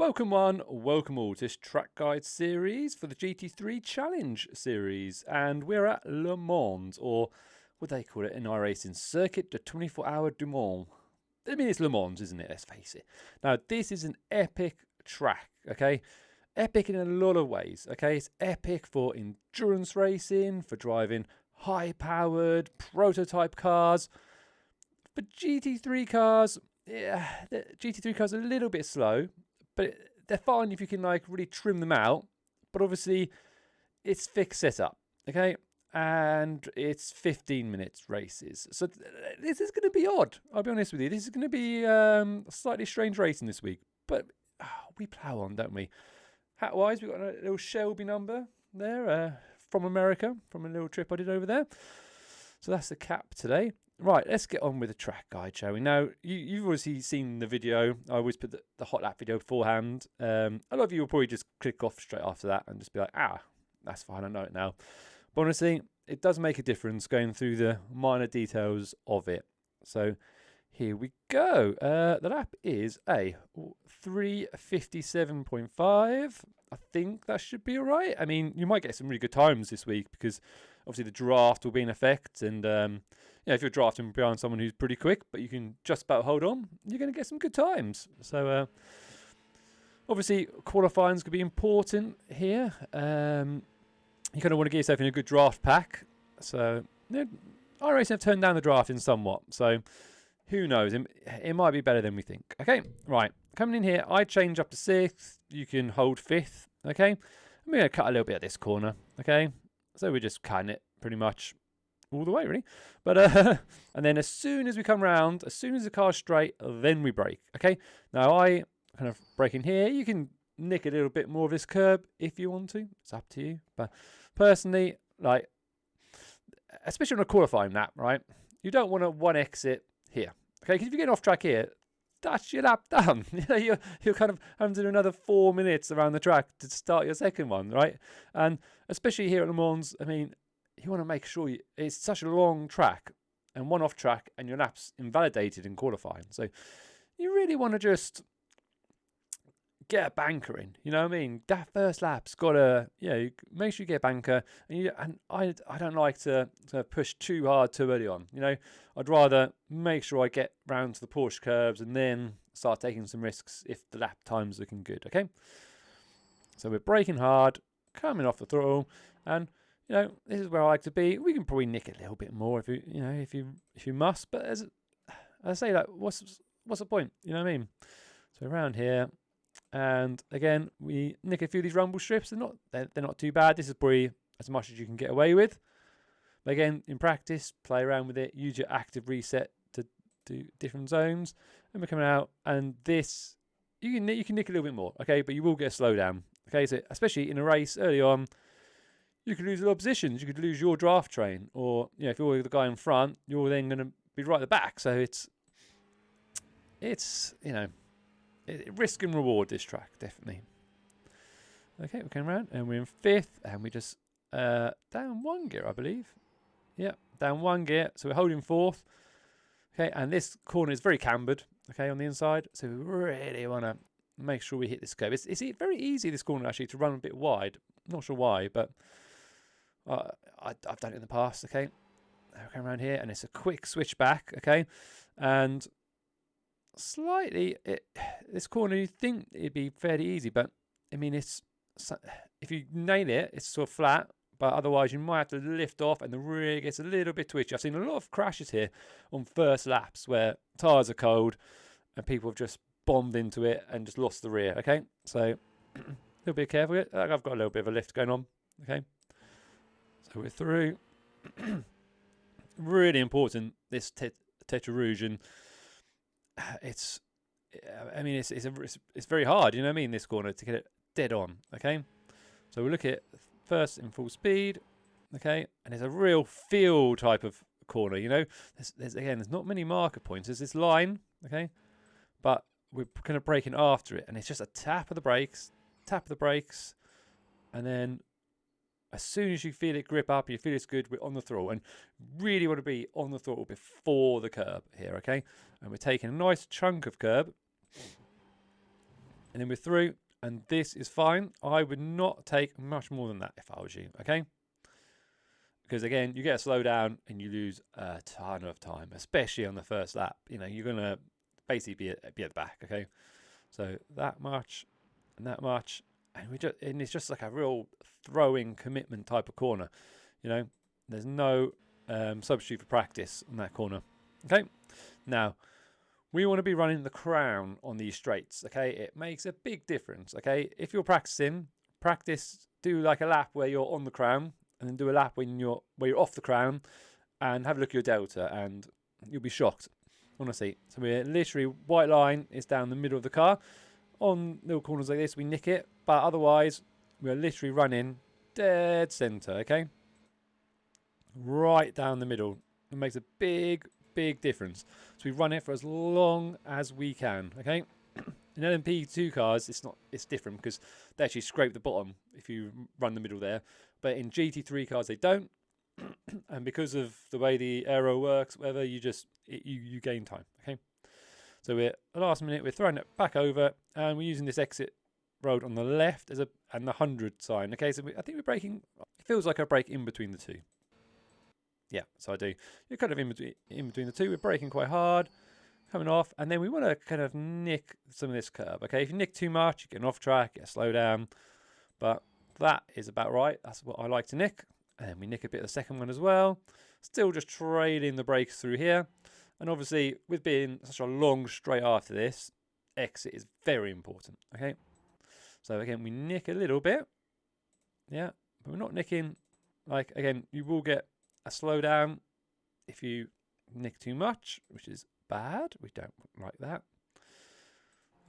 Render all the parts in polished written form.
Welcome one, welcome all to this track guide series for the GT3 Challenge series, and we're at Le Mans, or what they call it in iRacing, Circuit de 24 du Mans. I mean, it's Le Mans, isn't it? Let's face it. Now, this is an epic track, okay? Epic in a lot of ways, okay? It's epic for endurance racing, for driving high-powered prototype cars. For GT3 cars, yeah, the GT3 cars are a little bit slow, but they're fine if you can like really trim them out. But obviously, it's fixed setup, okay? And it's 15 minutes races. So this is going to be odd. I'll be honest with you. This is going to be slightly strange racing this week. But we plough on, don't we? Hat-wise, we've got a little Shelby number there from America, from a little trip I did over there. So that's the cap today. Right, let's get on with the track guide, shall we? Now, you've obviously seen the video. I always put the hot lap video beforehand. A lot of you will probably just click off straight after that and just be like, that's fine, I know it now. But honestly, it does make a difference going through the minor details of it. So here we go. The lap is a 3:57.5. I think that should be all right. I mean, you might get some really good times this week because obviously the draft will be in effect. And if you're drafting behind someone who's pretty quick, but you can just about hold on, you're going to get some good times. So obviously qualifying is going to be important here. You kind of want to get yourself in a good draft pack. So iRacing have turned down the drafting somewhat. So who knows? It might be better than we think. Okay, right. Coming in here, I change up to 6th. You can hold 5th. Okay. I'm going to cut a little bit at this corner. Okay. So we're just cutting it pretty much all the way, really. But and then as soon as we come round, as soon as the car's straight, then we brake. Okay. Now I kind of brake in here. You can nick a little bit more of this curb if you want to. It's up to you. But personally, like, especially on a qualifying lap, right? You don't want to one exit here. Okay, because if you get off track here, that's your lap done. You're kind of having to do another 4 minutes around the track to start your second one, right? And especially here at Le Mans, I mean, you want to make sure it's such a long track and one off track and your lap's invalidated in qualifying. So you really want to just get a banker in, you know what I mean? That first lap's got to, make sure you get a banker. And I don't like to push too hard too early on, I'd rather make sure I get round to the Porsche curbs and then start taking some risks if the lap time's looking good, okay? So we're braking hard, coming off the throttle, and this is where I like to be. We can probably nick a little bit more if you must, but as I say, like, what's the point? You know what I mean? So around here, and again, we nick a few of these rumble strips. They're not too bad. This is probably as much as you can get away with. But again, in practice, play around with it. Use your active reset to do different zones. And we're coming out, and this you can nick a little bit more, okay? But you will get a slowdown, okay? So especially in a race early on, you could lose a lot of positions. You could lose your draft train, or if you're the guy in front, you're then going to be right at the back. So it's risk and reward, this track, definitely. Okay, we're coming around, and we're in 5th, and we just down 1 gear, I believe. Yeah, down 1 gear, so we're holding 4th. Okay, and this corner is very cambered, okay, on the inside, so we really want to make sure we hit this curve. It's very easy, this corner, actually, to run a bit wide. Not sure why, but I've done it in the past, okay. We're coming around here, and it's a quick switch back, okay, and slightly, this corner, you think it'd be fairly easy, but I mean, if you nail it, it's sort of flat, but otherwise you might have to lift off and the rear gets a little bit twitchy. I've seen a lot of crashes here on first laps where tyres are cold and people have just bombed into it and just lost the rear, okay? So a little bit careful. I've got a little bit of a lift going on, okay? So we're through. Really important, this Tetra Rouge, and it's very hard, you know what I mean, this corner, to get it dead on, okay? So we'll look at first in full speed, okay? And it's a real feel type of corner, there's not many marker points. There's this line, okay? But we're kind of braking after it, and it's just a tap of the brakes, and then as soon as you feel it grip up, you feel it's good, we're on the throttle, and really want to be on the throttle before the curb here, okay? And we're taking a nice chunk of curb, and then we're through, and this is fine. I would not take much more than that if I was you, okay? Because again, you get a slowdown and you lose a ton of time, especially on the first lap. You know, you're gonna basically be at the back, okay? So that much and that much, and it's just like a real throwing commitment type of corner. You know, there's no substitute for practice on that corner. Okay, now we want to be running the crown on these straights. Okay, it makes a big difference. Okay, if you're practicing, do like a lap where you're on the crown, and then do a lap where you're off the crown, and have a look at your delta, and you'll be shocked. Honestly, so we're literally, white line is down the middle of the car. On little corners like this, we nick it, but otherwise, we're literally running dead centre, okay? Right down the middle. It makes a big, big difference. So we run it for as long as we can, okay? In LMP2 cars, it's different because they actually scrape the bottom if you run the middle there. But in GT3 cars, they don't. And because of the way the aero works, whatever, you gain time, okay? So we're at the last minute, we're throwing it back over, and we're using this exit road on the left and the 100 sign, okay? So I think we're braking, it feels like I brake in between the two. Yeah, so I do. You're kind of in between the two. We're braking quite hard, coming off, and then we want to kind of nick some of this curb, okay? If you nick too much, you get off track, get a slow down, but that is about right. That's what I like to nick. And then we nick a bit of the second one as well. Still just trading the brakes through here. And obviously, with being such a long straight after this, exit is very important, okay? So again, we nick a little bit. Yeah, but we're not nicking, like, again, you will get a slowdown if you nick too much, which is bad. We don't like that.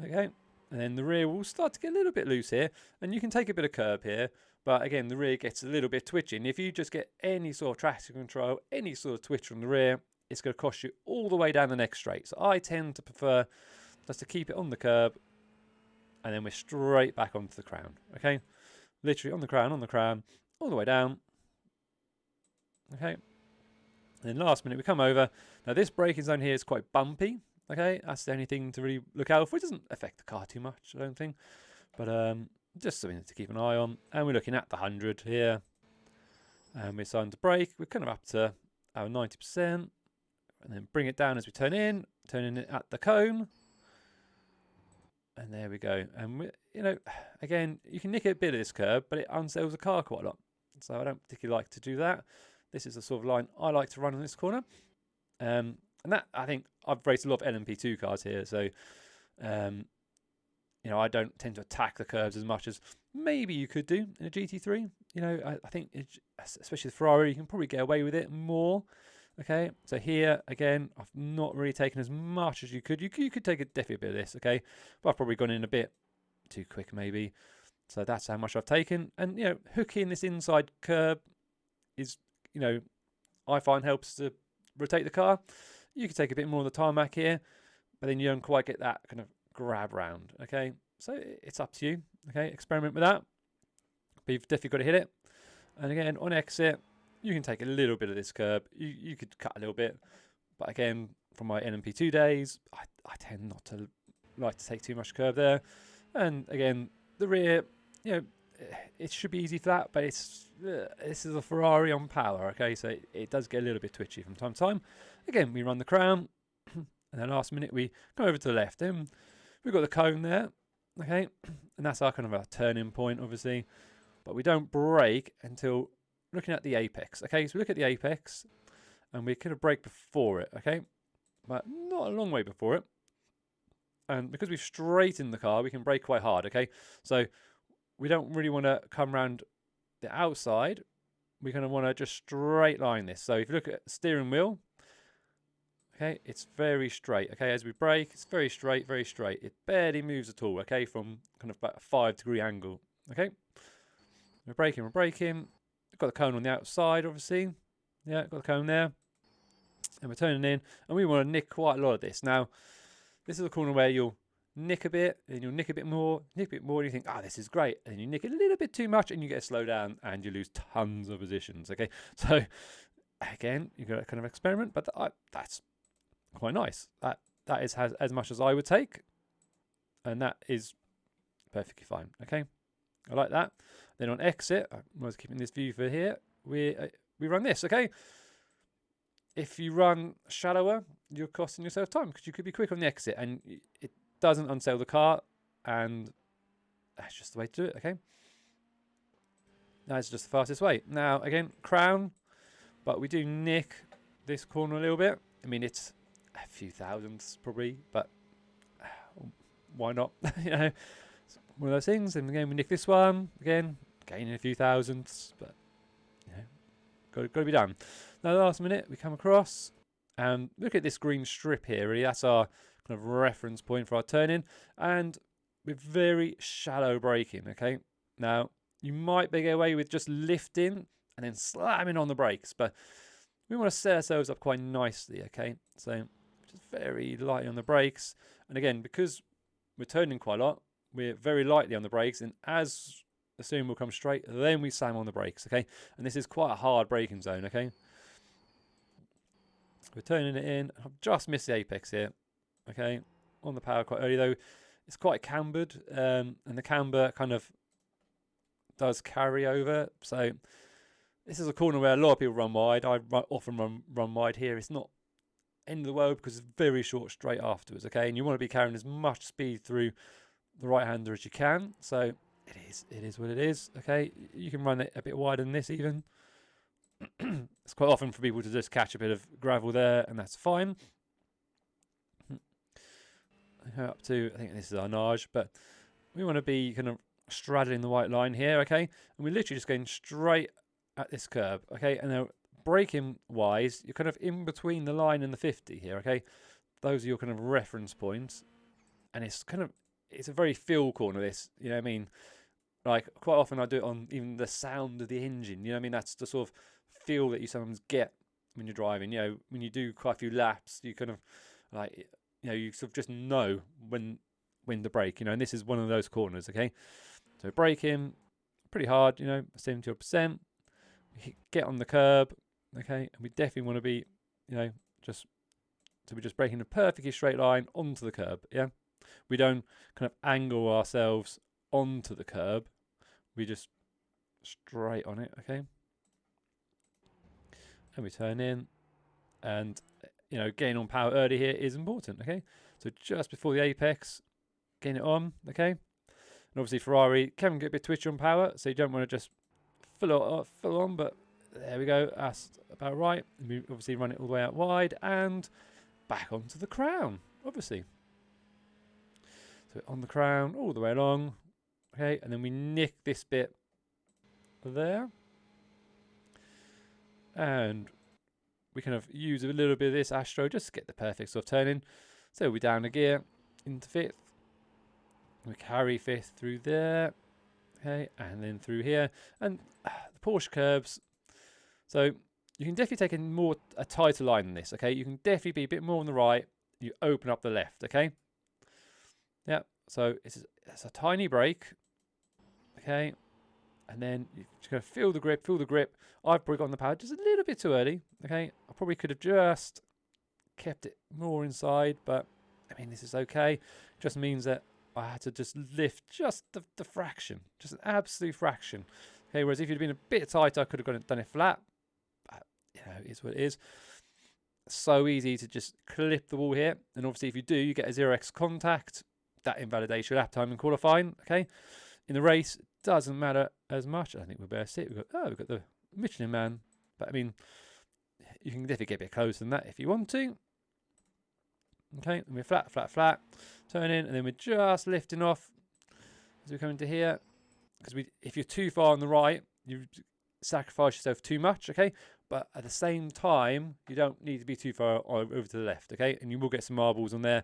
Okay, and then the rear will start to get a little bit loose here. And you can take a bit of curb here. But again, the rear gets a little bit twitchy. And if you just get any sort of traction control, any sort of twitch from the rear, it's going to cost you all the way down the next straight. So I tend to prefer just to keep it on the curb, and then we're straight back onto the crown. Okay, literally on the crown, all the way down. Okay, and then last minute we come over. Now this braking zone here is quite bumpy. Okay, that's the only thing to really look out for. It doesn't affect the car too much, I don't think. But just something to keep an eye on. And we're looking at the 100 here. And we're starting to brake. We're kind of up to our 90%. And then bring it down as we turn in it at the cone. And there we go. And, you know, again, you can nick a bit of this curb, but it unsettles the car quite a lot. So I don't particularly like to do that. This is the sort of line I like to run in this corner. And that, I think, I've raced a lot of LMP2 cars here. So, you know, I don't tend to attack the curves as much as maybe you could do in a GT3. You know, I think, especially the Ferrari, you can probably get away with it more. Okay, so here, again, I've not really taken as much as you could. You could take definitely a bit of this, okay? But I've probably gone in a bit too quick, maybe. So that's how much I've taken. And, you know, hooking this inside curb is, you know, I find helps to rotate the car. You can take a bit more of the tarmac here, but then you don't quite get that kind of grab round, okay? So it's up to you, okay? Experiment with that. But you've definitely got to hit it. And again, on exit, you can take a little bit of this curb. You could cut a little bit. But again, from my LMP2 days, I tend not to like to take too much curb there. And again, the rear, you know, it should be easy flat, but this is a Ferrari on power, okay? So it does get a little bit twitchy from time to time. Again, we run the crown. And then last minute, we go over to the left. And we've got the cone there, okay? And that's our kind of a turning point, obviously. But we don't brake until looking at the apex, okay? So we look at the apex, and we kind of brake before it, okay? But not a long way before it. And because we've straightened the car, we can brake quite hard, okay? So we don't really want to come around the outside. We kind of want to just straight line this. So if you look at the steering wheel, okay, it's very straight, okay? As we brake, it's very straight, very straight. It barely moves at all, okay, from kind of about a 5-degree angle, okay? We're braking. We've got the cone on the outside, obviously. Yeah, got the cone there. And we're turning in, and we want to nick quite a lot of this. Now, this is a corner where you'll nick a bit, and you'll nick a bit more, and you think, this is great. And then you nick a little bit too much, and you get a slow down, and you lose tons of positions, okay? So, again, you've got a kind of experiment, but that's quite nice. That is as much as I would take, and that is perfectly fine. Okay, I like that. Then on exit, I was keeping this view for here. We run this. Okay, if you run shallower, you're costing yourself time because you could be quick on the exit, and it doesn't unsail the car, and that's just the way to do it. Okay, that's just the fastest way. Now again, crown, but we do nick this corner a little bit. I mean, it's a few thousandths probably, but why not? You know, it's one of those things. And again, we nick this one again, gaining a few thousandths, but you know, got to be done. Now, the last minute, we come across and look at this green strip here. Really, that's our kind of reference point for our turning, and with very shallow braking. Okay, now you might get away with just lifting and then slamming on the brakes, but we want to set ourselves up quite nicely. Okay, so just very lightly on the brakes, and again, because we're turning quite a lot, we're very lightly on the brakes, and as the steering wheel comes straight, then we slam on the brakes. Okay, and this is quite a hard braking zone. Okay, we're turning it in. I've just missed the apex here. Okay, on the power quite early though. It's quite cambered, and the camber kind of does carry over. So this is a corner where a lot of people run wide. I often run wide here. It's not end of the world because it's very short straight afterwards. Okay, and you want to be carrying as much speed through the right hander as you can. So it is what it is. Okay, you can run it a bit wider than this even. It's quite often for people to just catch a bit of gravel there, and that's fine. Up to, I think this is our nage, but we want to be kind of straddling the white line here. Okay, and we're literally just going straight at this curb. Okay, and now braking wise, you're kind of in between the line and the 50 here. Okay, those are your kind of reference points, and it's a very feel corner. This, you know what I mean? Like quite often I do it on even the sound of the engine. You know what I mean? That's the sort of feel that you sometimes get when you're driving. You know, when you do quite a few laps, you kind of like, you know, you sort of just know when to brake. You know, and this is one of those corners. Okay, so braking pretty hard. You know, 70%. We get on the curb. Okay, and we definitely want to be, you know, we're just braking a perfectly straight line onto the curb. Yeah, we don't kind of angle ourselves onto the curb. We just straight on it. Okay, and we turn in, and you know, getting on power early here is important. Okay, so just before the apex, getting it on. Okay, and obviously Ferrari can get a bit twitchy on power, so you don't want to just full on, but there we go, that's about right. We obviously run it all the way out wide and back onto the crown, obviously. So on the crown all the way along. Okay, and then we nick this bit there, and we kind of use a little bit of this Astro just to get the perfect sort of turning. So we down a gear into fifth, we carry fifth through there, okay, and then through here, and the Porsche curbs. So you can definitely take a tighter line than this. Okay, you can definitely be a bit more on the right. You open up the left. Okay, yeah. So it's a tiny brake. Okay, and then you just gotta feel the grip. I've probably got on the power just a little bit too early. Okay, I probably could have just kept it more inside, but I mean, this is okay. It just means that I had to just lift just the fraction, just an absolute fraction. Okay, whereas if you'd been a bit tighter, I could have done it flat. But, you know, it is what it is. So easy to just clip the wall here. And obviously, if you do, you get a 0x contact. That invalidates your lap time in qualifying. Okay, in the race, it doesn't matter as much. I think we'll better sit. We've got the Michelin Man. But I mean, you can definitely get a bit closer than that if you want to. Okay, and we're flat, turn in, and then we're just lifting off as we come into here. Because if you're too far on the right, you sacrifice yourself too much, okay? But at the same time, you don't need to be too far over to the left, okay? And you will get some marbles on there.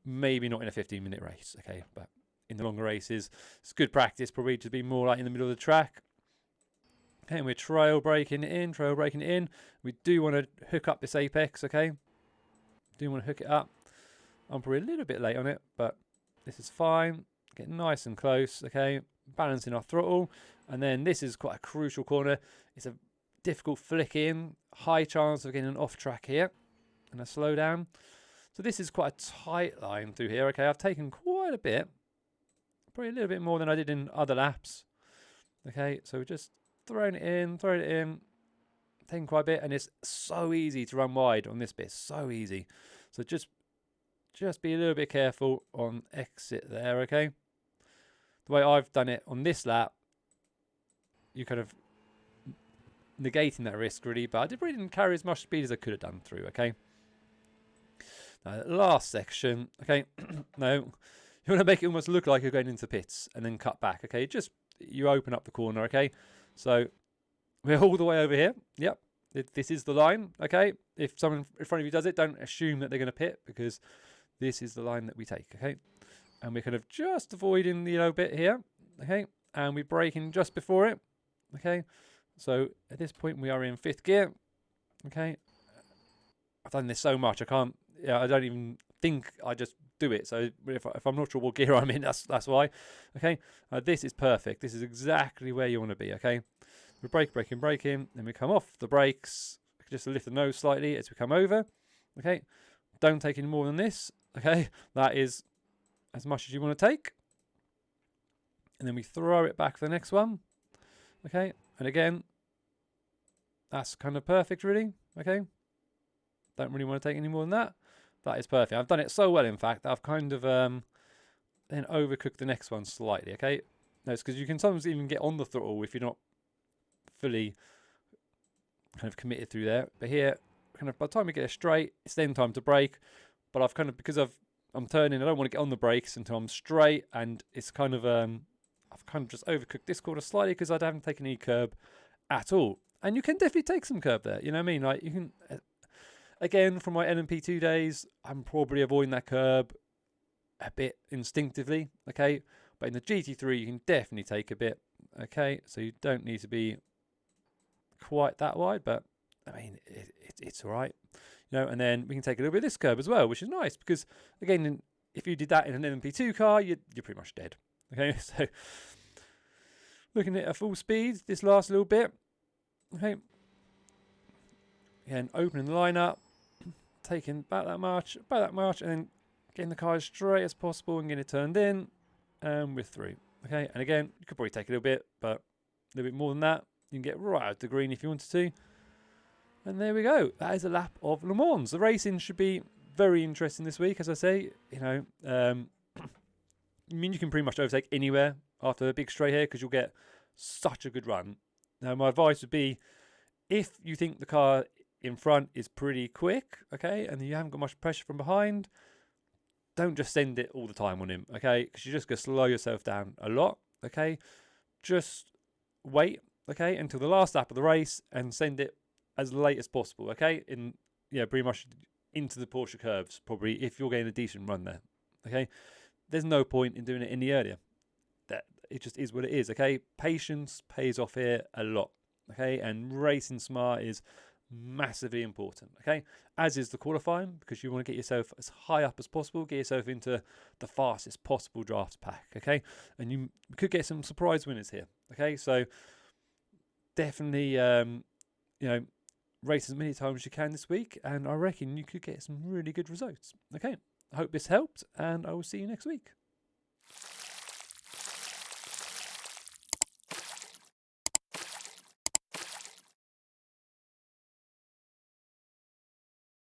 Maybe not in a 15-minute race, okay? But in the longer races, it's good practice probably to be more like in the middle of the track. Okay, and we're trail braking it in. We do want to hook up this apex, okay? Do want to hook it up. I'm probably a little bit late on it, but this is fine. Get nice and close, okay? Balancing our throttle, and then this is quite a crucial corner. It's a difficult flick in, high chance of getting an off track here, and a slow down. So this is quite a tight line through here. Okay, I've taken quite a bit, probably a little bit more than I did in other laps. Okay, so we're just throwing it in, taking quite a bit, and it's so easy to run wide on this bit, so easy. So just be a little bit careful on exit there, okay? The way I've done it on this lap, you kind of negating that risk really, but I really didn't carry as much speed as I could have done through, okay? Now, the last section, okay, no, you want to make it almost look like you're going into pits and then cut back, okay? Just, you open up the corner, okay? So, we're all the way over here, yep. This is the line, okay? If someone in front of you does it, don't assume that they're going to pit, because this is the line that we take, okay? And we're kind of just avoiding the yellow bit here, okay? And we're braking just before it, okay? So at this point we are in 5th gear, okay? I've done this so much, I don't even think, I just do it. So if I'm not sure what gear I'm in, that's why, okay? This is perfect. This is exactly where you want to be, okay? We braking, then we come off the brakes, just lift the nose slightly as we come over, okay? Don't take any more than this, okay? That is as much as you want to take. And then we throw it back for the next one, okay? And again, that's kind of perfect, really, okay? Don't really want to take any more than that. That is perfect. I've done it so well, in fact, that I've kind of then overcooked the next one slightly, okay? No, it's because you can sometimes even get on the throttle if you're not fully kind of committed through there. But here, kind of by the time we get it straight, it's then time to brake. But I've kind of, because I'm turning, I don't want to get on the brakes until I'm straight, and it's kind of I've kind of just overcooked this corner slightly because I haven't taken any curb at all. And you can definitely take some curb there, you know what I mean? Like, you can, again, from my LMP2 days, I'm probably avoiding that curb a bit instinctively, okay? But in the GT3, you can definitely take a bit, okay? So you don't need to be quite that wide, but I mean, it's all right, you know. And then we can take a little bit of this curb as well, which is nice, because again, if you did that in an LMP2 car, you're pretty much dead, okay? So looking at a full speed, this last little bit, okay, again, opening the line up, taking about that much, and then getting the car as straight as possible and getting it turned in, and we're through, okay? And again, you could probably take a little bit, but a little bit more than that, you can get right out the green if you wanted to. And there we go. That is a lap of Le Mans. The racing should be very interesting this week, as I say. You know, I mean, you can pretty much overtake anywhere after the big straight here, because you'll get such a good run. Now, my advice would be, if you think the car in front is pretty quick, okay, and you haven't got much pressure from behind, don't just send it all the time on him, okay, because you're just going to slow yourself down a lot, okay. Just wait, okay, until the last lap of the race and send it as late as possible, okay, pretty much into the Porsche curves, probably, if you're getting a decent run there, okay. There's no point in doing it any earlier. That it just is what it is, okay. Patience pays off here a lot, okay, and racing smart is massively important, okay, as is the qualifying, because you want to get yourself as high up as possible, get yourself into the fastest possible draft pack, okay, and you could get some surprise winners here, okay. So definitely race as many times as you can this week, and I reckon you could get some really good results, okay. I hope this helped, and I will see you next week.